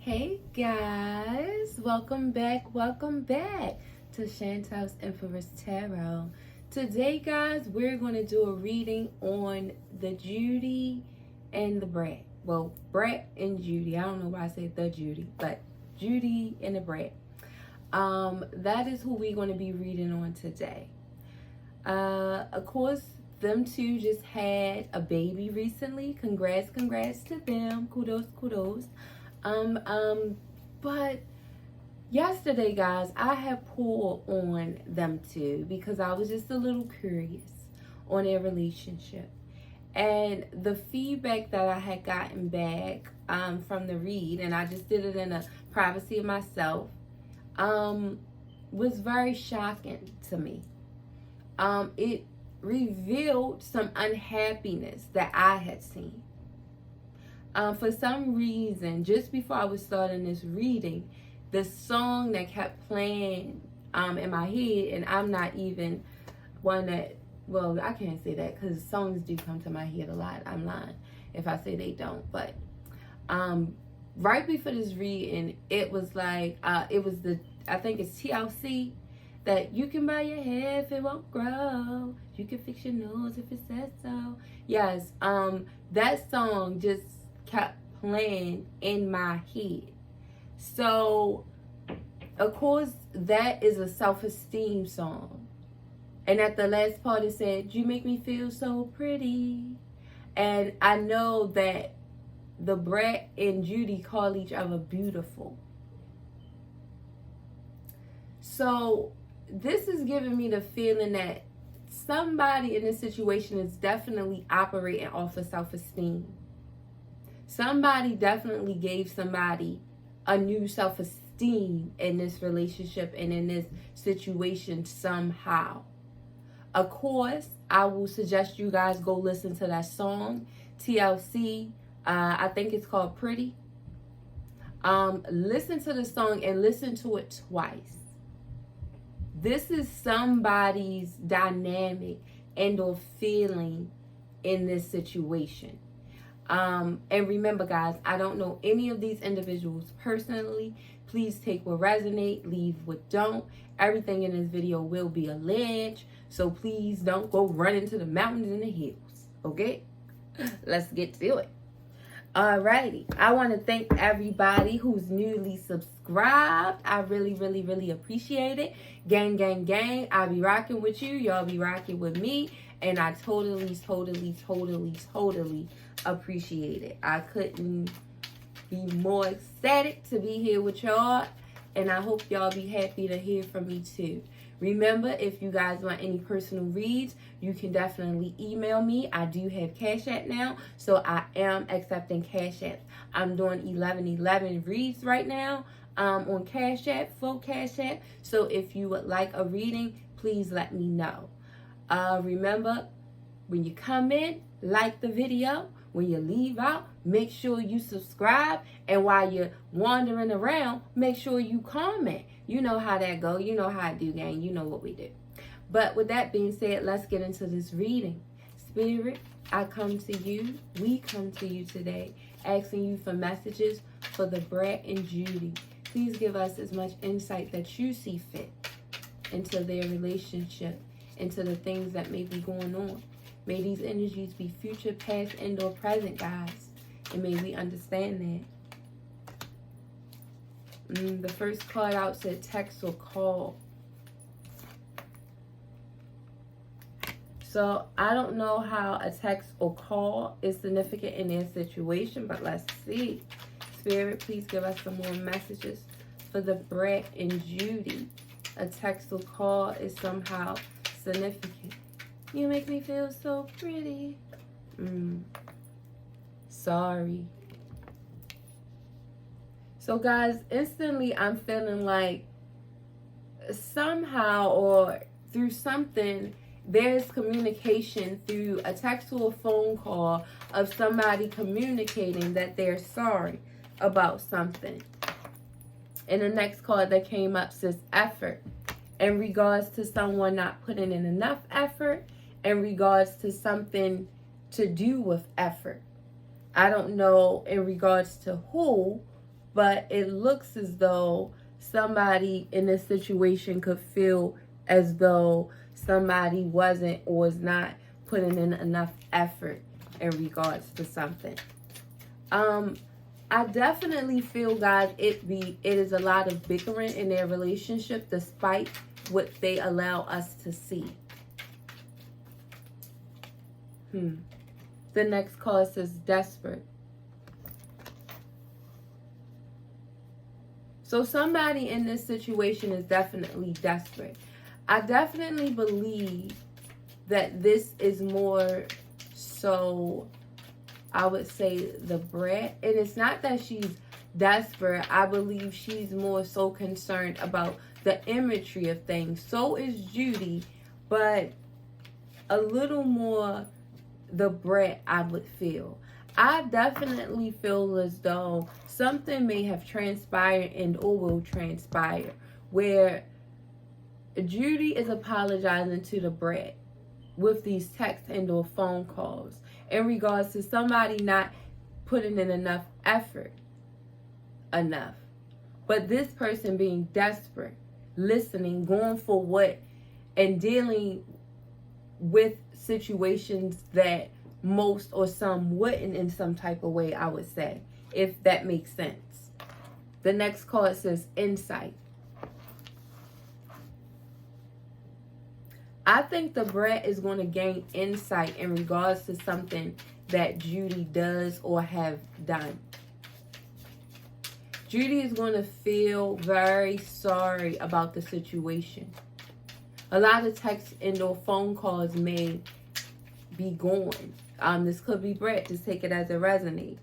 Hey guys, welcome back to Chantel's Infamous Tarot. Today guys, we're going to do a reading on the Judy and the Brat. Well, Brat and Judy. I don't know why I said the Judy, but Judy and the Brat. That is who we're going to be reading on today. Of course, them two just had a baby recently. Congrats to them. Kudos. But yesterday, guys, I had pulled on them two because I was just a little curious on their relationship. And the feedback that I had gotten back from the read, and I just did it in the privacy of myself, was very shocking to me. It revealed some unhappiness that I had seen. For some reason, just before I was starting this reading, the song that kept playing in my head, and I'm not even one that, well, I can't say that because songs do come to my head a lot. I'm lying if I say they don't. But right before this reading, it was like, it was I think it's TLC, that you can buy your hair if it won't grow. You can fix your nose if it says so. Yes, that song just kept playing in my head. So, of course, that is a self-esteem song. And at the last part it said, you make me feel so pretty. And I know that the Brat and Judy call each other beautiful. So, this is giving me the feeling that somebody in this situation is definitely operating off of self-esteem. Somebody definitely gave somebody a new self-esteem in this relationship and in this situation somehow. Of course, I will suggest you guys go listen to that song, TLC. I think it's called Pretty. Listen to the song and listen to it twice. This is somebody's dynamic and or feeling in this situation. And remember, guys, I don't know any of these individuals personally. Please take what resonate, leave what don't. Everything in this video will be alleged, so please don't go run into the mountains and the hills, okay? Let's get to it. Alrighty, I want to thank everybody who's newly subscribed. I really appreciate it. Gang. I'll be rocking with you. Y'all be rocking with me. And I totally appreciate it. I couldn't be more ecstatic to be here with y'all. And I hope y'all be happy to hear from me too. Remember, if you guys want any personal reads, you can definitely email me. I do have Cash App now, so I am accepting Cash Apps. I'm doing 11/11 reads right now on Cash App, full Cash App. So if you would like a reading, please let me know. Remember, when you come in, like the video. When you leave out, make sure you subscribe. And while you're wandering around, make sure you comment. You know how that go. You know how I do, gang. You know what we do. But with that being said, let's get into this reading. Spirit, I come to you. We come to you today, asking you for messages for the Brat and Judy. Please give us as much insight that you see fit into their relationship, into the things that may be going on. May these energies be future, past, and or present, guys. And may we understand that. The first card out said text or call. So, I don't know how a text or call is significant in their situation, but let's see. Spirit, please give us some more messages for the Brat and Judy. A text or call is somehow significant. You make me feel so pretty. Sorry. So guys, instantly I'm feeling like somehow or through something, there's communication through a text or a phone call of somebody communicating that they're sorry about something. And the next card that came up says effort. In regards to someone not putting in enough effort, in regards to something to do with effort. I don't know in regards to who, but it looks as though somebody in this situation could feel as though somebody wasn't or is not putting in enough effort in regards to something. I definitely feel, guys, it is a lot of bickering in their relationship despite what they allow us to see. The next card says desperate. So somebody in this situation is definitely desperate. I definitely believe that this is more so, I would say, the BRAT. And it's not that she's desperate. I believe she's more so concerned about the imagery of things. So is Judy, but a little more the BRAT, I would feel. I definitely feel as though something may have transpired and or will transpire where Judy is apologizing to the BRAT with these texts and or phone calls in regards to somebody not putting in enough effort enough. But this person being desperate, listening, going for what, and dealing with situations that most or some wouldn't in some type of way, I would say, if that makes sense. The next card says insight. I think the BRAT is going to gain insight in regards to something that Judy does or have done. Judy is going to feel very sorry about the situation. A lot of texts and or phone calls may be going. This could be BRAT. Just take it as it resonates.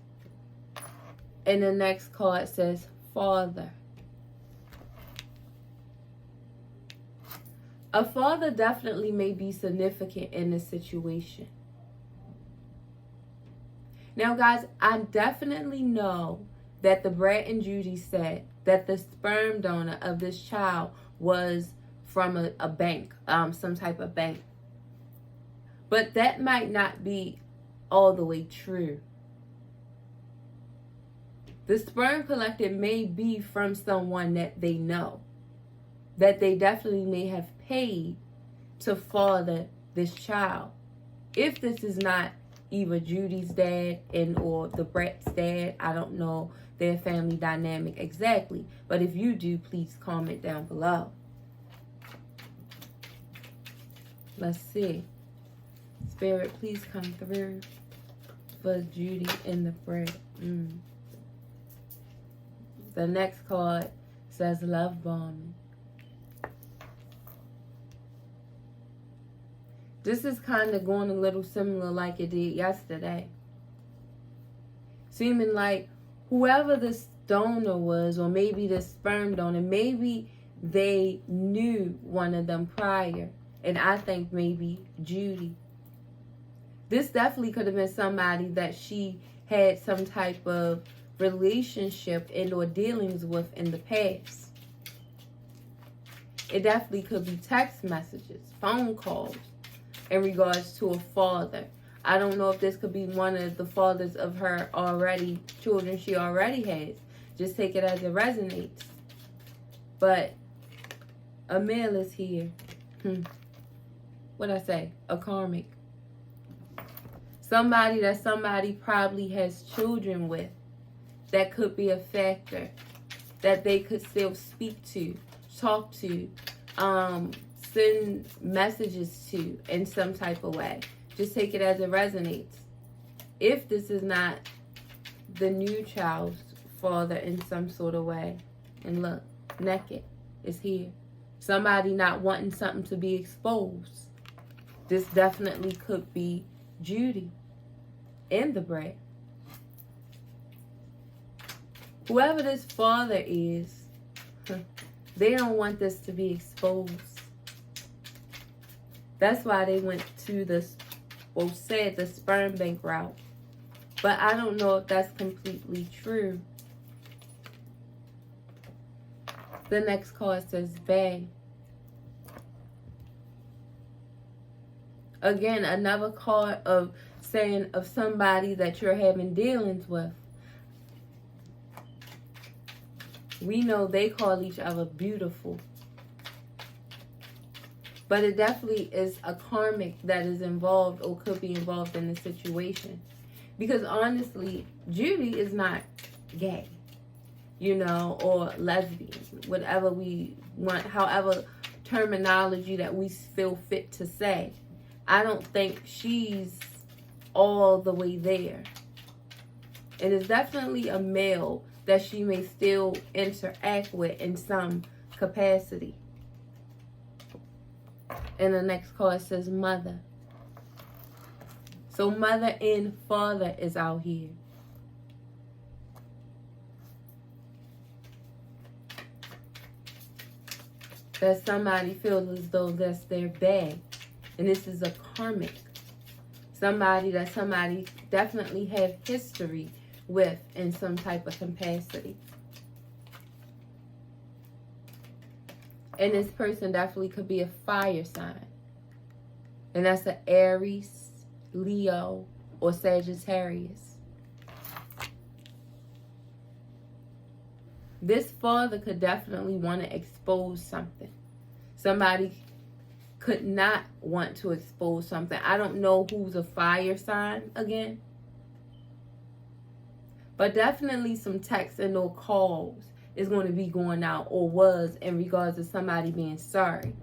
And the next card says father. A father definitely may be significant in this situation. Now, guys, I definitely know that the BRAT and Judy said that the sperm donor of this child was from a bank, some type of bank. But that might not be all the way true. The sperm collected may be from someone that they know, that they definitely may have paid to father this child. If this is not either Judy's dad and or the BRAT's dad, I don't know their family dynamic exactly. But if you do, please comment down below. Let's see. Spirit, please come through for Judy and the BRAT. The next card says love bombing. This is kind of going a little similar like it did yesterday. Seeming like whoever this donor was, or maybe the sperm donor, maybe they knew one of them prior. And I think maybe Judy. This definitely could have been somebody that she had some type of relationship and or dealings with in the past. It definitely could be text messages, phone calls in regards to a father. I don't know if this could be one of the fathers of her children she already has. Just take it as it resonates. But a male is here. What'd I say? A karmic. Somebody that somebody probably has children with. That could be a factor. That they could still speak to, talk to, send messages to in some type of way. Just take it as it resonates. If this is not the new child's father in some sort of way. And look, naked is here. Somebody not wanting something to be exposed. This definitely could be Judy and the BRAT. Whoever this father is, they don't want this to be exposed. That's why they went to the sperm bank route. But I don't know if that's completely true. The next card says Bay. Again, another card of saying of somebody that you're having dealings with. We know they call each other beautiful. But it definitely is a karmic that is involved or could be involved in the situation. Because honestly, Judy is not gay, you know, or lesbian, whatever we want, however terminology that we feel fit to say. I don't think she's all the way there. It is definitely a male that she may still interact with in some capacity. And the next card says mother. So mother and father is out here. That somebody feels as though that's their bag. And this is a karmic. Somebody that somebody definitely have history with in some type of capacity. And this person definitely could be a fire sign. And that's an Aries, Leo, or Sagittarius. This father could definitely want to expose something. Somebody could not want to expose something. I don't know who's a fire sign again. But definitely some texts and no calls is going to be going out, or was, in regards to somebody being sorry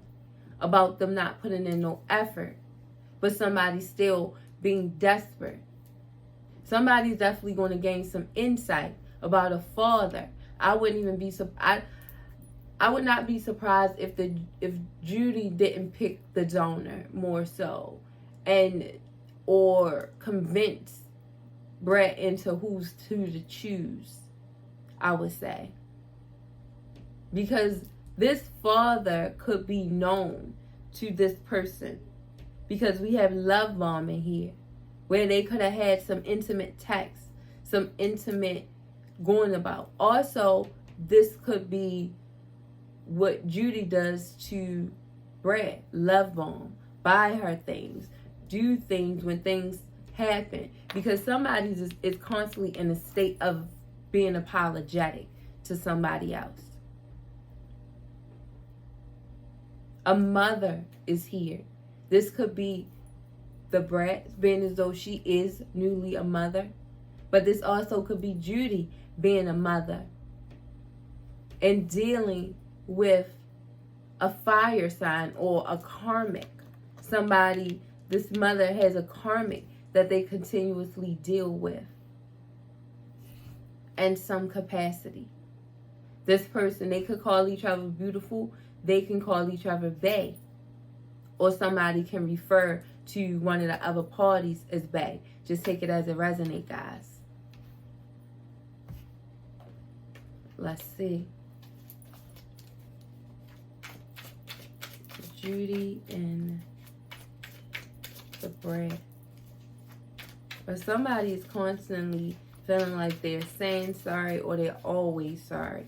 about them not putting in no effort, but somebody still being desperate. Somebody's definitely going to gain some insight about a father. I wouldn't even be I would not be surprised if Judy didn't pick the donor more so, or convince BRAT into who to choose, I would say. Because this father could be known to this person. Because we have love bombing here. Where they could have had some intimate text. Some intimate going about. Also, this could be what Judy does to BRAT. Love bomb. Buy her things. Do things when things happen. Because somebody is constantly in a state of being apologetic to somebody else. A mother is here. This could be the BRAT being as though she is newly a mother. But this also could be Judy being a mother. And dealing with a fire sign or a karmic. Somebody, this mother has a karmic that they continuously deal with. In some capacity. This person, they could call each other beautiful. They can call each other bae. Or somebody can refer to one of the other parties as bae. Just take it as it resonates, guys. Let's see. Judy and the BRAT. But somebody is constantly feeling like they're saying sorry or they're always sorry.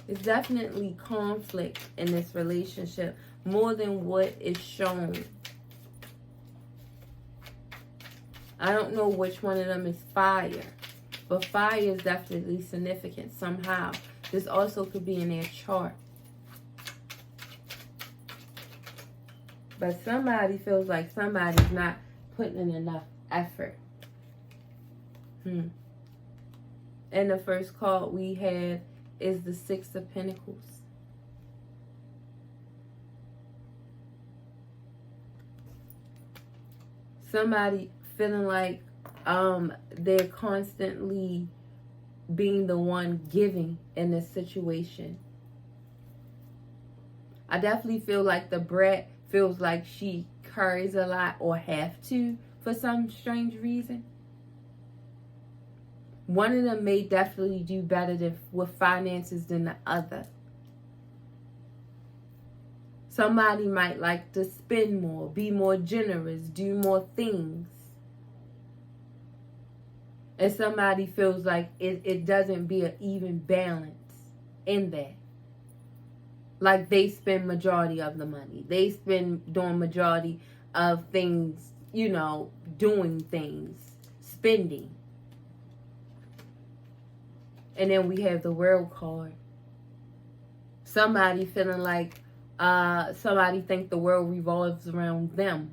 There's definitely conflict in this relationship, more than what is shown. I don't know which one of them is fire, but fire is definitely significant somehow. This also could be in their chart. But somebody feels like somebody's not putting in enough effort. And the first card we have is the Six of Pentacles. Somebody feeling like they're constantly being the one giving in this situation. I definitely feel like the BRAT feels like she carries a lot or have to for some strange reason. One of them may definitely do better with finances than the other. Somebody might like to spend more, be more generous, do more things. And somebody feels like it doesn't be an even balance in that. Like they spend majority of the money. They spend doing majority of things, you know, doing things, spending. And then we have the World card. Somebody feeling like somebody think the world revolves around them.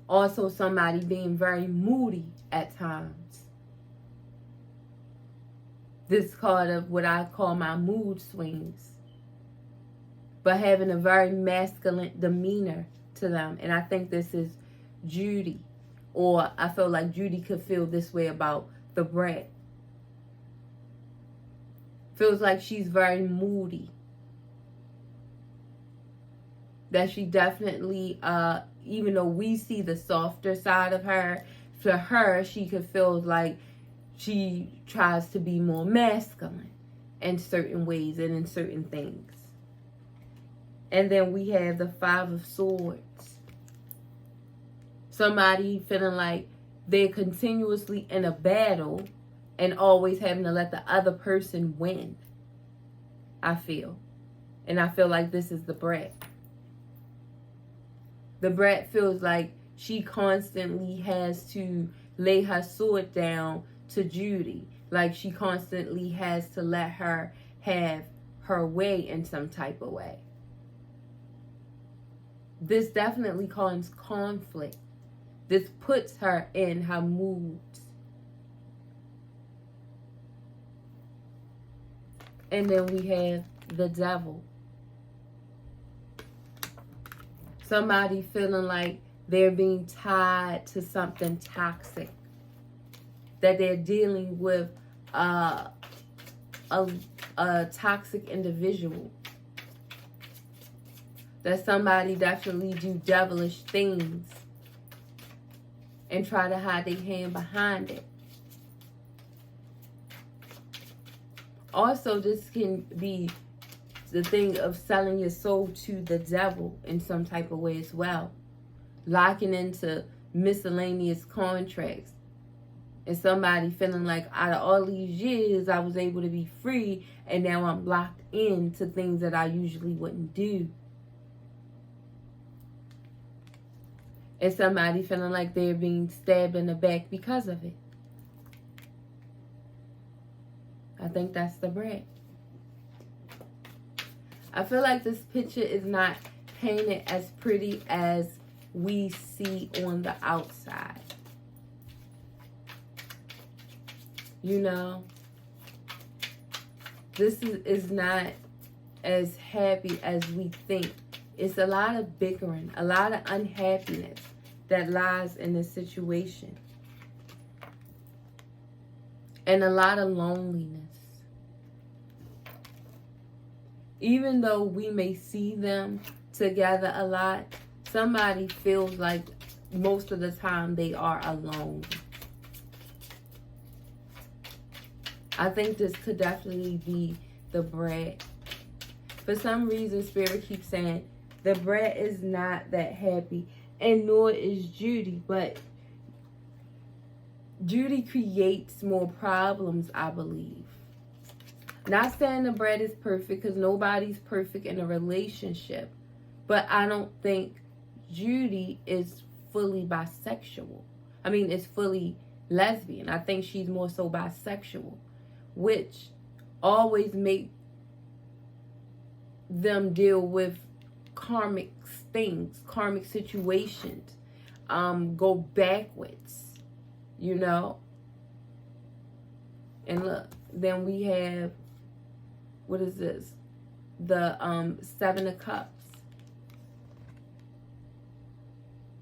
Also, somebody being very moody at times. This card of what I call my mood swings. But having a very masculine demeanor to them. And I think this is Judy. Or I feel like Judy could feel this way about the BRAT. Feels like she's very moody. That she definitely, even though we see the softer side of her, for her, she could feel like she tries to be more masculine in certain ways and in certain things. And then we have the Five of Swords. Somebody feeling like they're continuously in a battle and always having to let the other person win. I feel. And I feel like this is the BRAT. The BRAT feels like she constantly has to lay her sword down to Judy. Like she constantly has to let her have her way in some type of way. This definitely causes conflict. This puts her in her moods. And then we have the Devil. Somebody feeling like they're being tied to something toxic. That they're dealing with a toxic individual. That somebody definitely do devilish things and try to hide their hand behind it. Also, this can be the thing of selling your soul to the devil in some type of way as well. Locking into miscellaneous contracts. And somebody feeling like out of all these years, I was able to be free. And now I'm locked into things that I usually wouldn't do. And somebody feeling like they're being stabbed in the back because of it. I think that's the BRAT. I feel like this picture is not painted as pretty as we see on the outside. You know, this is not as happy as we think. It's a lot of bickering, a lot of unhappiness that lies in this situation. And a lot of loneliness. Even though we may see them together a lot, somebody feels like most of the time they are alone. I think this could definitely be the BRAT. For some reason, Spirit keeps saying the BRAT is not that happy, and nor is Judy. But Judy creates more problems, I believe. Not saying the BRAT is perfect, because nobody's perfect in a relationship. But I don't think Judy is fully bisexual. I mean, it's fully lesbian. I think she's more so bisexual, which always make them deal with karmic things, karmic situations, go backwards, you know. And look, then we have, what is this? The Seven of Cups.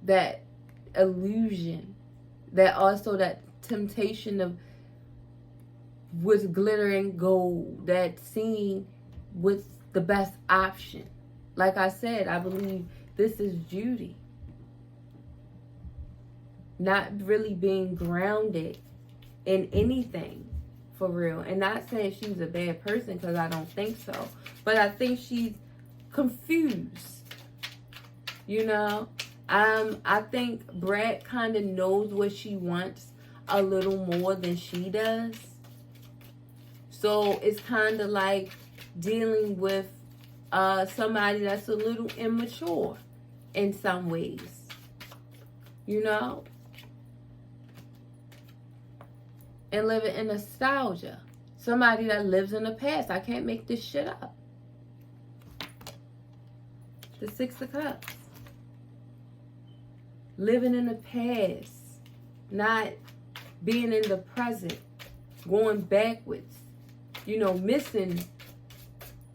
That illusion, that also that temptation of what's glittering gold, that seeing what's the best option. Like I said, I believe this is Judy. Not really being grounded in anything for real. And not saying she's a bad person, because I don't think so. But I think she's confused. You know? I think BRAT kind of knows what she wants a little more than she does. So it's kind of like dealing with somebody that's a little immature in some ways. You know? And living in nostalgia. somebody that lives in the past. I can't make this shit up. The Six of Cups. Living in the past. Not being in the present. Going backwards. You know, missing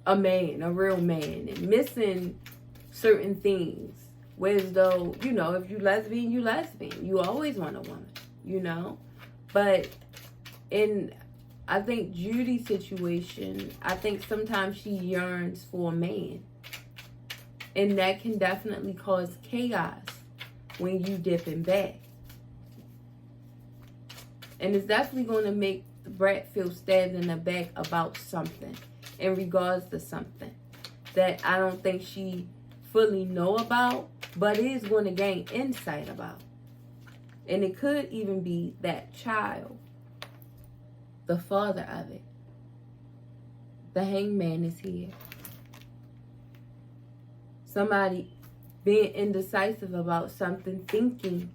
a man, a real man. And missing certain things. Whereas though, you know, if you lesbian, you lesbian. You always want a woman, you know. But in, I think, Judy's situation, I think sometimes she yearns for a man. And that can definitely cause chaos when you dipping back. And it's definitely going to make the brat feel stabbed in the back about something. In regards to something that I don't think she fully know about, but is going to gain insight about. And it could even be that child, the father of it. The hangman is here. Somebody being indecisive about something, thinking,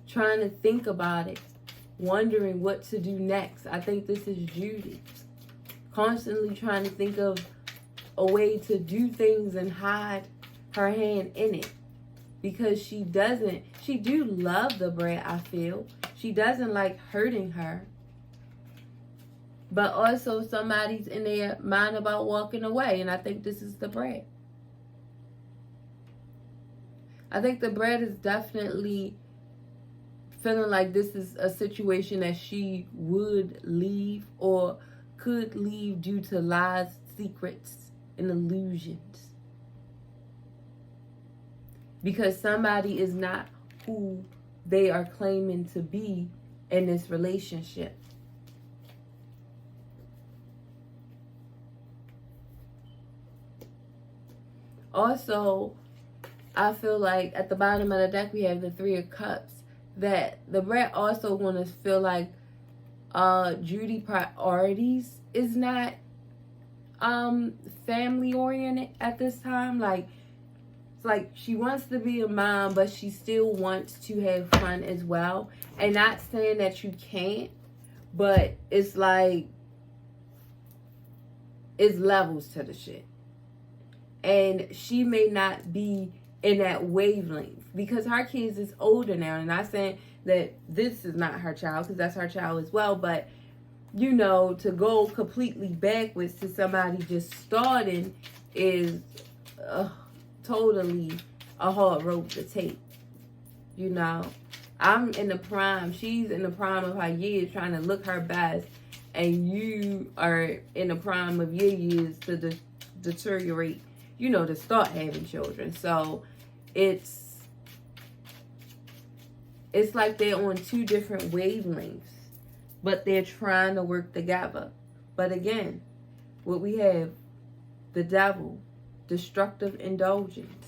trying to think about it, wondering what to do next. I think this is Judy. Constantly trying to think of a way to do things and hide her hand in it. Because she do love the brat, I feel. She doesn't like hurting her. But also somebody's in their mind about walking away. And I think this is the brat. I think the brat is definitely feeling like this is a situation that she would leave or could leave due to lies, secrets, and illusions. Because somebody is not who they are claiming to be in this relationship. Also, I feel like at the bottom of the deck we have the Three of Cups. That the brat also want to feel like Judy priorities is not family oriented at this time. Like, it's like she wants to be a mom, but she still wants to have fun as well. And not saying that you can't, but it's like it's levels to the shit. And she may not be in that wavelength because her kids is older now. And I'm not saying that this is not her child, because that's her child as well. But, you know, to go completely backwards to somebody just starting is totally a hard road to take. You know, I'm in the prime. She's in the prime of her years trying to look her best. And you are in the prime of your years to deteriorate, you know, to start having children. So it's like they're on two different wavelengths, but they're trying to work together. But again, what we have, the devil, destructive indulgence.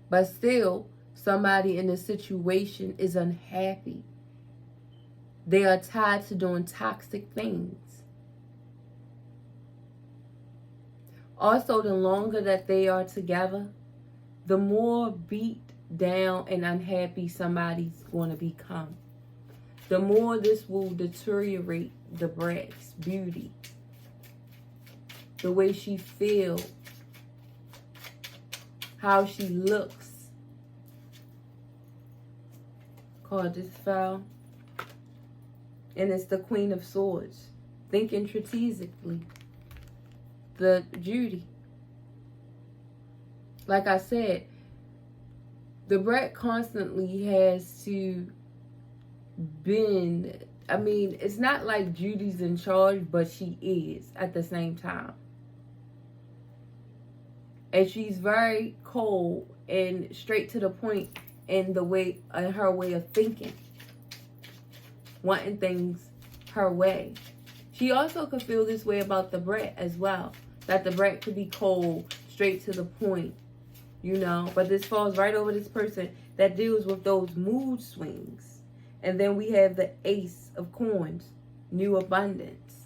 But still, somebody in this situation is unhappy. They are tied to doing toxic things. Also, the longer that they are together, the more beat down and unhappy somebody's going to become. The more this will deteriorate the brat's beauty. The way she feels. How she looks. Card this file. And it's the Queen of Swords. Thinking strategically. The Judy. Like I said, the brat constantly has to bend. I mean, it's not like Judy's in charge, but she is at the same time. And she's very cold and straight to the point in the way, in her way of thinking. Wanting things her way. She also could feel this way about the brat as well. That the brat could be cold, straight to the point, you know. But this falls right over this person that deals with those mood swings. And then we have the Ace of Coins, new abundance.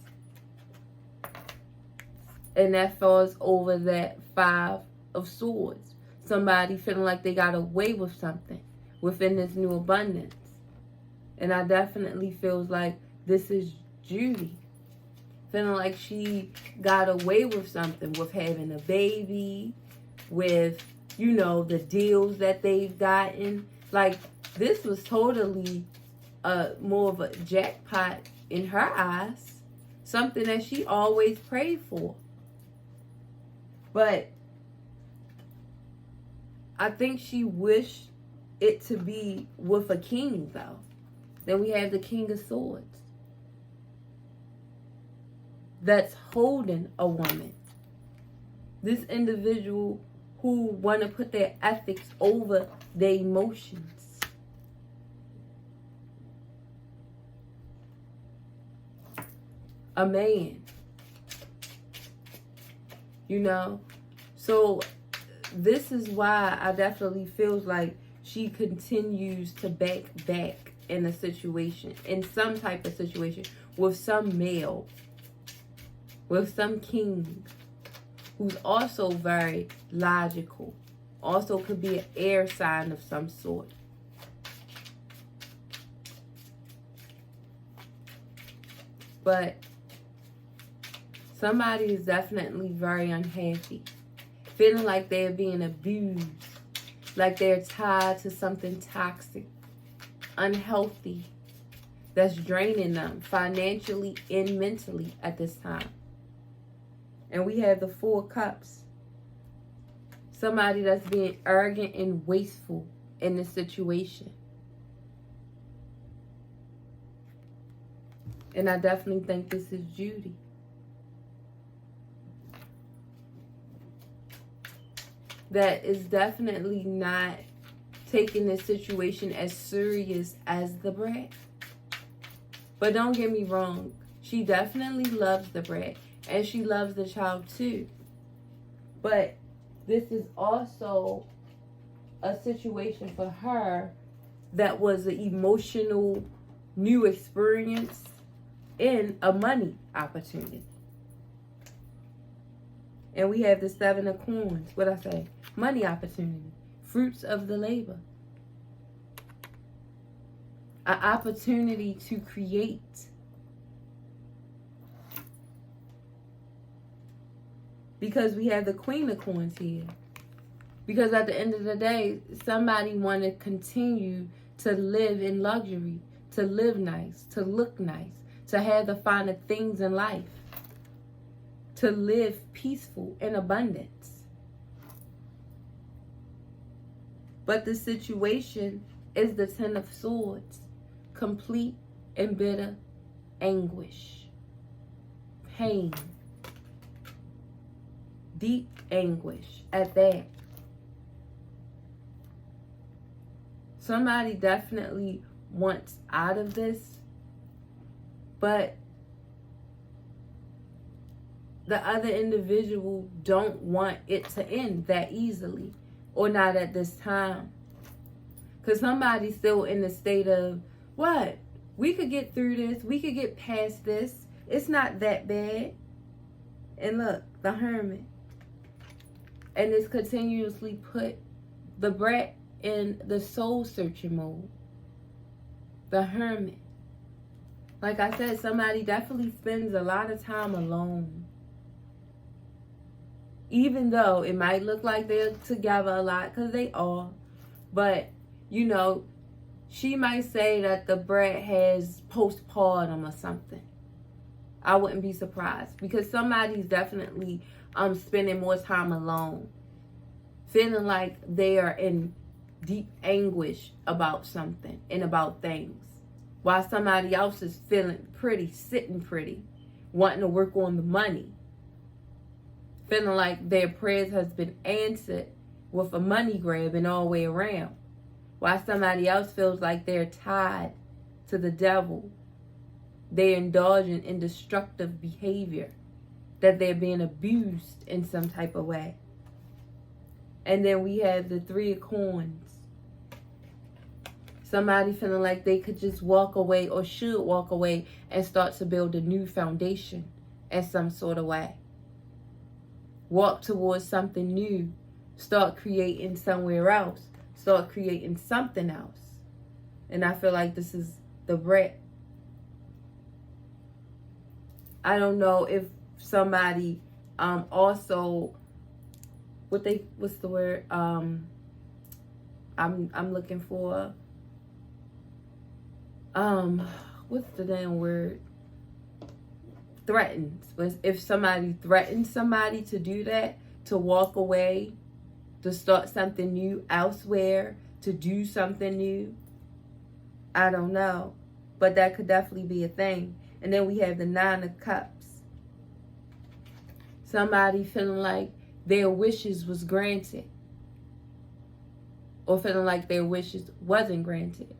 And that falls over that Five of Swords. Somebody feeling like they got away with something within this new abundance. And I definitely feels like this is Judy. Feeling like she got away with something, with having a baby, with, you know, the deals that they've gotten. Like, this was totally more of a jackpot in her eyes. Something that she always prayed for. But I think she wished it to be with a king, though. Then we have the King of Swords. That's holding a woman. This individual who want to put their ethics over their emotions. A man. You know? So this is why I definitely feels like she continues to back in a situation, in some type of situation, with some male, with some king, who's also very logical, also could be an air sign of some sort. But somebody is definitely very unhappy, feeling like they're being abused, like they're tied to something toxic, unhealthy, that's draining them financially and mentally at this time. And we have the Four of Cups. Somebody that's being arrogant and wasteful in this situation. And I definitely think this is Judy. That is definitely not taking this situation as serious as the brat. But don't get me wrong. She definitely loves the brat. And she loves the child too. But this is also a situation for her that was an emotional new experience in a money opportunity. And we have the Seven of Coins. What I say? Money opportunity. Fruits of the labor. An opportunity to create. Because we have the Queen of Coins here. Because at the end of the day, somebody want to continue to live in luxury, to live nice, to look nice, to have the finer things in life, to live peaceful in abundance. But the situation is the Ten of Swords, complete and bitter anguish, pain, deep anguish at that. Somebody definitely wants out of this, but the other individual don't want it to end that easily, or not at this time. Because somebody's still in the state of, what? We could get through this. We could get past this. It's not that bad. And look, the Hermit. And it's continuously put the brat in the soul searching mode. The Hermit. Like I said, somebody definitely spends a lot of time alone. Even though it might look like they're together a lot, because they are. But, you know, she might say that the brat has postpartum or something. I wouldn't be surprised. Because somebody's definitely spending more time alone. Feeling like they are in deep anguish about something and about things. While somebody else is feeling pretty, sitting pretty, wanting to work on the money. Feeling like their prayers has been answered with a money grab and all the way around. While somebody else feels like they're tied to the devil. They're indulging in destructive behavior. That they're being abused in some type of way. And then we have the Three of Coins. Somebody feeling like they could just walk away or should walk away and start to build a new foundation in some sort of way. Walk towards something new. Start creating somewhere else. Start creating something else. And I feel like this is the BRAT. I don't know if somebody also what's the word I'm looking for, what's the damn word, threatens. If somebody threatens somebody to do that, to walk away, to start something new elsewhere, to do something new, I don't know, but that could definitely be a thing. And then we have the 9 of Cups. Somebody feeling like their wishes was granted, or feeling like their wishes wasn't granted.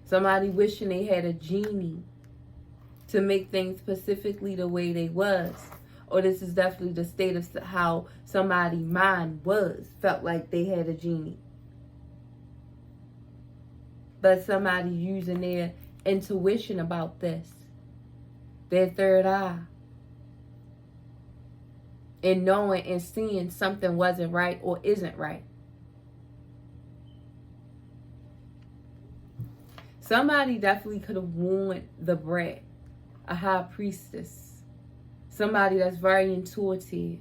Somebody wishing they had a genie to make things specifically the way they was. Or this is definitely the state of how somebody's mind felt like they had a genie. But somebody using their intuition about this, their third eye, and knowing and seeing something wasn't right or isn't right. Somebody definitely could have warned the BRAT, a high priestess, somebody that's very intuitive,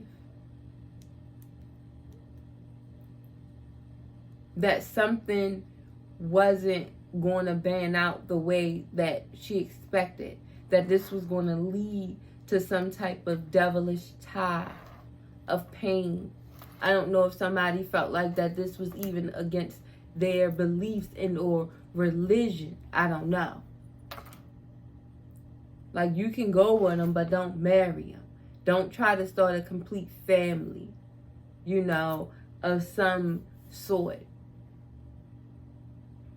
that something wasn't going to pan out the way that she expected, that this was going to lead to some type of devilish tie of pain. I don't know if somebody felt like that this was even against their beliefs and or religion. I don't know. Like, you can go with them, but don't marry them. Don't try to start a complete family, you know, of some sort.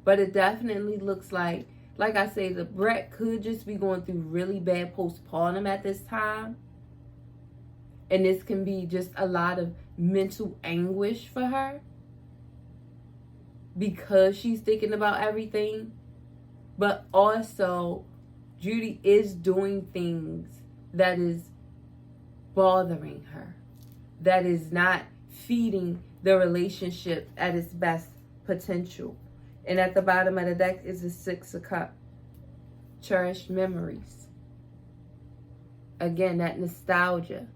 But it definitely looks like I say, the BRAT could just be going through really bad postpartum at this time. And this can be just a lot of mental anguish for her, because she's thinking about everything. But also, Judy is doing things that is bothering her, that is not feeding the relationship at its best potential. And at the bottom of the deck is the 6 of Cups. Cherished memories. Again, that nostalgia.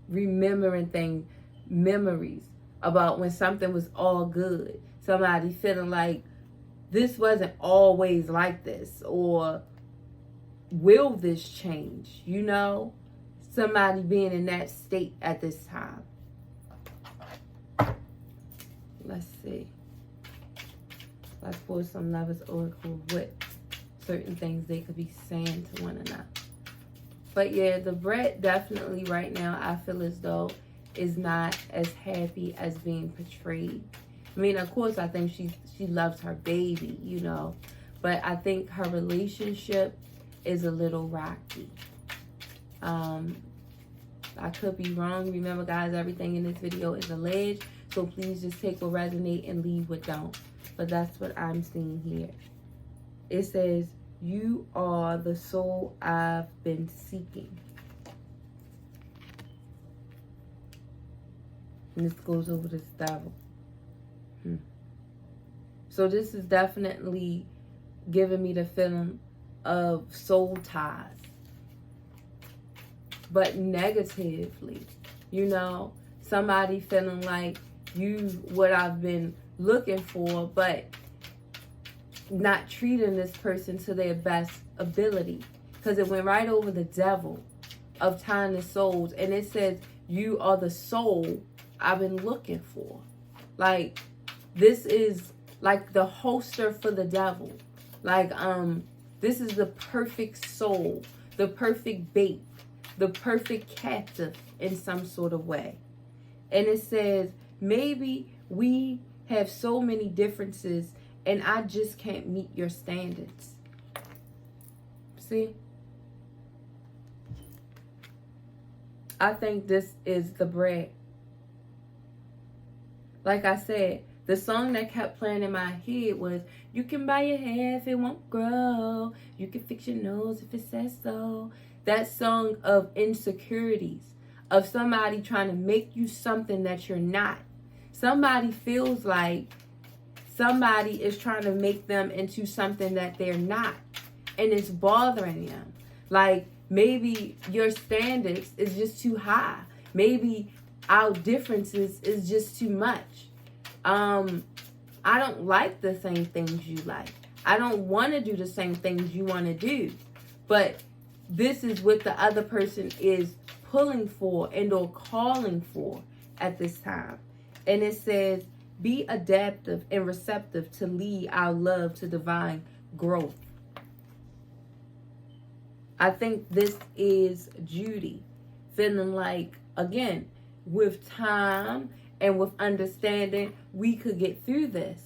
Remembering things, memories about when something was all good. Somebody feeling like this wasn't always like this, or will this change? You know, somebody being in that state at this time. Let's see. Let's pull some Lovers Oracle with certain things they could be saying to one another. But yeah, the BRAT definitely right now, I feel as though, is not as happy as being portrayed. I mean, of course, I think she loves her baby, you know. But I think her relationship is a little rocky. I could be wrong. Remember, guys, everything in this video is alleged. So please just take what resonate and leave what don't. But that's what I'm seeing here. It says, you are the soul I've been seeking. And this goes over this devil. So this is definitely giving me the feeling of soul ties. But negatively, you know, somebody feeling like you what I've been looking for, but not treating this person to their best ability. Because it went right over the devil of tying the souls. And it says, you are the soul I've been looking for. Like, this is like the holster for the devil. Like, this is the perfect soul, the perfect bait, the perfect captive in some sort of way. And it says, maybe we have so many differences and I just can't meet your standards. See? I think this is the BRAT. Like I said, the song that kept playing in my head was, you can buy your hair if it won't grow. You can fix your nose if it says so. That song of insecurities, of somebody trying to make you something that you're not. Somebody feels like somebody is trying to make them into something that they're not. And it's bothering them. Like, maybe your standards is just too high. Maybe our differences is just too much. I don't like the same things you like. I don't want to do the same things you want to do. But this is what the other person is pulling for and or calling for at this time. And it says, be adaptive and receptive to lead our love to divine growth. I think this is Judy feeling like, again, with time and with understanding, we could get through this.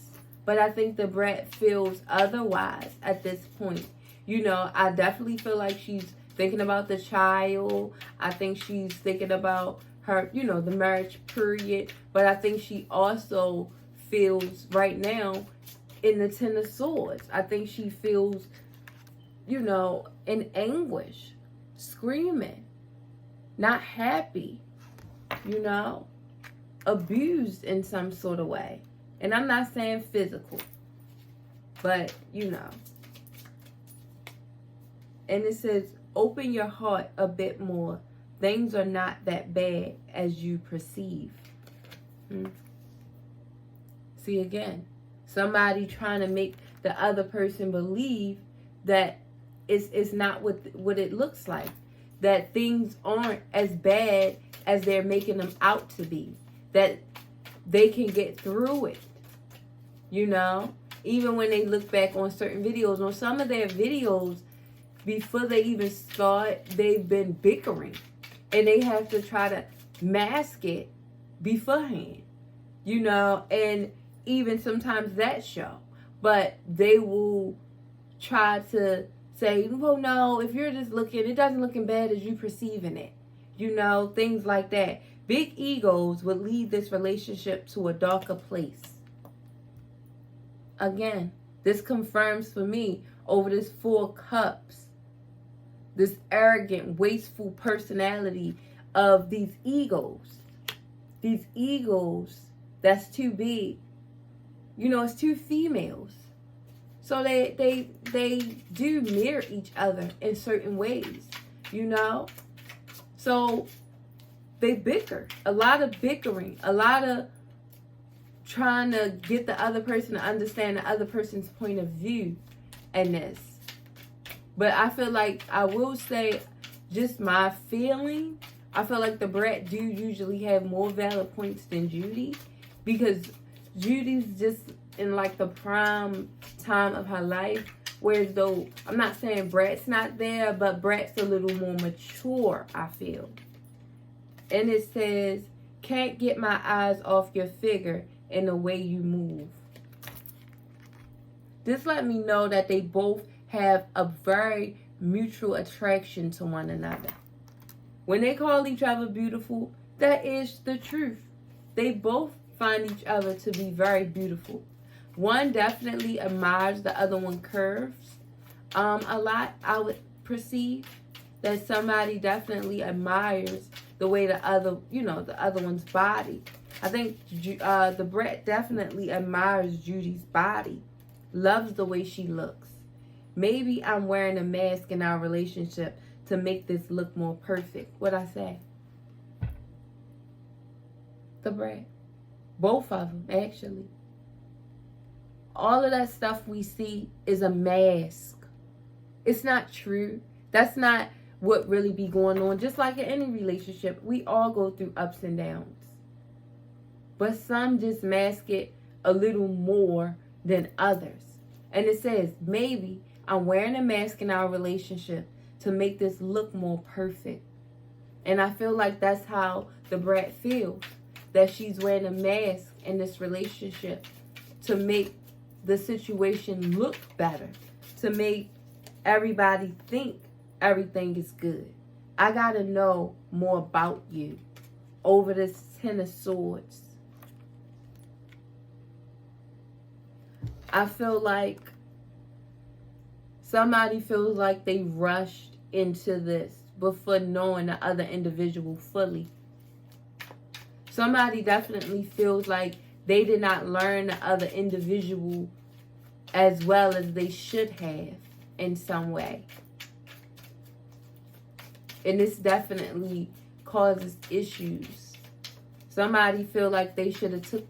But I think the brat feels otherwise at this point. You know, I definitely feel like she's thinking about the child. I think she's thinking about her, you know, the marriage period. But I think she also feels right now in the Ten of Swords. I think she feels, you know, in anguish, screaming, not happy, you know, abused in some sort of way. And I'm not saying physical, but, you know. And it says, open your heart a bit more. Things are not that bad as you perceive. See, again, somebody trying to make the other person believe that it's not what it looks like. That things aren't as bad as they're making them out to be. That they can get through it. You know? Even when they look back on certain videos, on some of their videos, before they even start, they've been bickering. And they have to try to mask it beforehand. You know? And even sometimes that show. But they will try to say, well, no, if you're just looking, it doesn't look as bad as you perceiving it. You know, things like that. Big egos would lead this relationship to a darker place. Again, this confirms for me over this 4 cups, this arrogant, wasteful personality of these egos. These egos that's too big. You know, it's 2 females. So they do mirror each other in certain ways, you know? So they bicker. A lot of bickering. A lot of trying to get the other person to understand the other person's point of view in this. But I feel like, I will say, just my feeling, I feel like the brat do usually have more valid points than Judy. Because Judy's just in like the prime time of her life. Whereas though, I'm not saying Brat's not there, but Brat's a little more mature, I feel. And it says, can't get my eyes off your figure and the way you move. This let me know that they both have a very mutual attraction to one another. When they call each other beautiful, that is the truth. They both find each other to be very beautiful. One definitely admires the other one curves a lot, I would perceive. That somebody definitely admires the way the other, you know, the other one's body. I think the brat definitely admires Judy's body. Loves the way she looks. Maybe I'm wearing a mask in our relationship to make this look more perfect. What'd I say? The brat. Both of them, actually. All of that stuff we see is a mask. It's not true. That's not what really be going on. Just like in any relationship, we all go through ups and downs. But some just mask it a little more than others. And it says, maybe I'm wearing a mask in our relationship to make this look more perfect. And I feel like that's how the brat feels. That she's wearing a mask in this relationship to make the situation look better. To make everybody think everything is good. I gotta know more about you over this 10 of Swords. I feel like somebody feels like they rushed into this before knowing the other individual fully. Somebody definitely feels like they did not learn the other individual as well as they should have in some way. And this definitely causes issues. Somebody feel like they should have took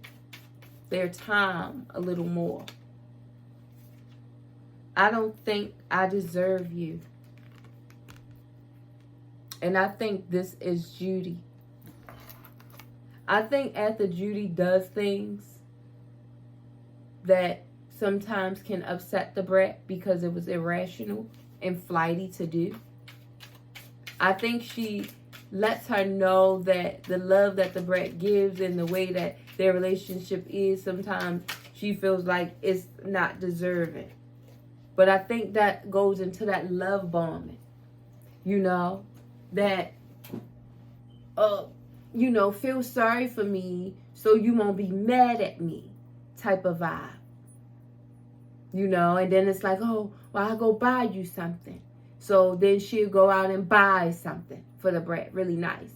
their time a little more. I don't think I deserve you. And I think this is Judy. I think after Judy does things that sometimes can upset the brat because it was irrational and flighty to do, I think she lets her know that the love that the brat gives and the way that their relationship is, sometimes she feels like it's not deserving. But I think that goes into that love bombing, you know, that, you know, feel sorry for me so you won't be mad at me type of vibe. You know, and then it's like, oh, well, I'll go buy you something. So then she'll go out and buy something for the brat, really nice.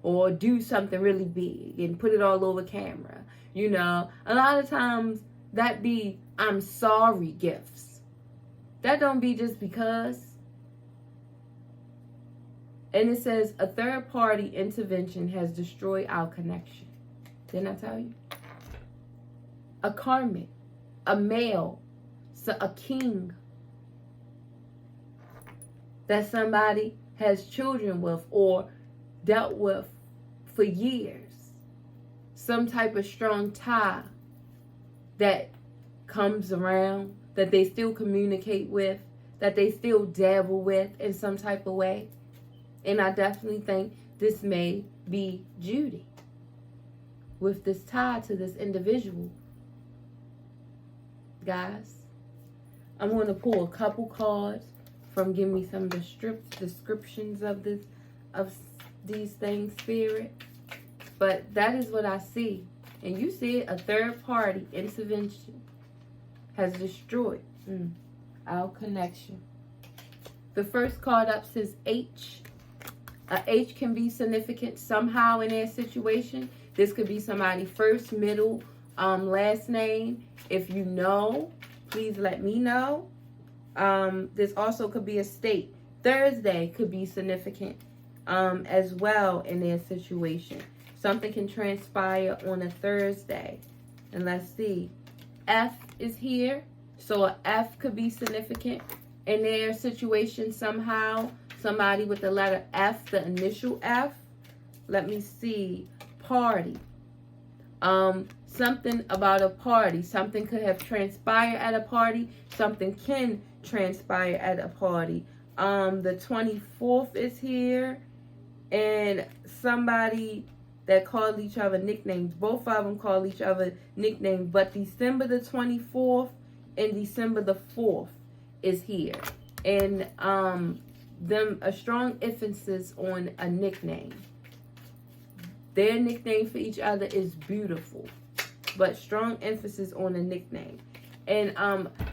Or do something really big and put it all over camera. You know, a lot of times that be I'm sorry gifts. That don't be just because. And it says a third party intervention has destroyed our connection. Didn't I tell you? A karmic, a male, a king that somebody has children with or dealt with for years. Some type of strong tie that comes around, that they still communicate with, that they still dabble with in some type of way. And I definitely think this may be Judy with this tie to this individual. Guys, I'm going to pull a couple cards from Give Me Some of the descriptions of these things, Spirit. But that is what I see. And you see it, a third party intervention has destroyed our connection. The first card up says H. A H can be significant somehow in their situation. This could be somebody's first, middle, last name. If you know, please let me know. This also could be a state. Thursday could be significant as well in their situation. Something can transpire on a Thursday. And let's see. F is here. So a F could be significant in their situation somehow. Somebody with the letter F, the initial F. Let me see. Party. Something about a party. Something could have transpired at a party. Something can transpire at a party. The 24th is here. And somebody that called each other nicknames. Both of them call each other nicknames. But December the 24th and December the 4th is here. And a strong emphasis on a nickname. Their nickname for each other is beautiful, but strong emphasis on a nickname. And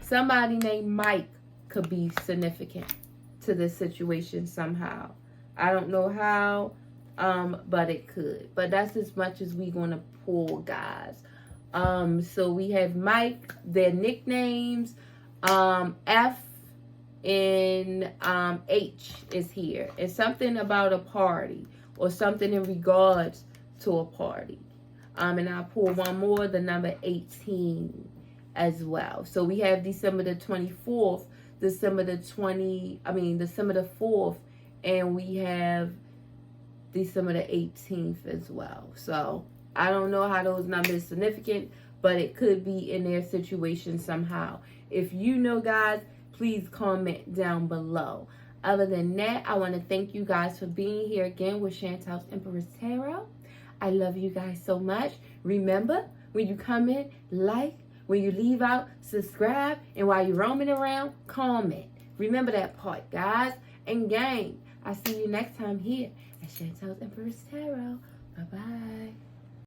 somebody named Mike could be significant to this situation somehow. I don't know how, but it could. But that's as much as we're going to pull, guys. So we have Mike, their nicknames, F, and H is here. It's something about a party or something in regards to a party. And I'll pull one more, the number 18 as well. So we have December the 24th, December the 4th, and we have December the 18th as well. So I don't know how those numbers are significant, but it could be in their situation somehow. If you know, guys, please comment down below. Other than that, I want to thank you guys for being here again with Chantel's Empress Tarot. I love you guys so much. Remember, when you come in, like. When you leave out, subscribe. And while you're roaming around, comment. Remember that part, guys. And gang, I'll see you next time here at Chantel's Empress Tarot. Bye-bye.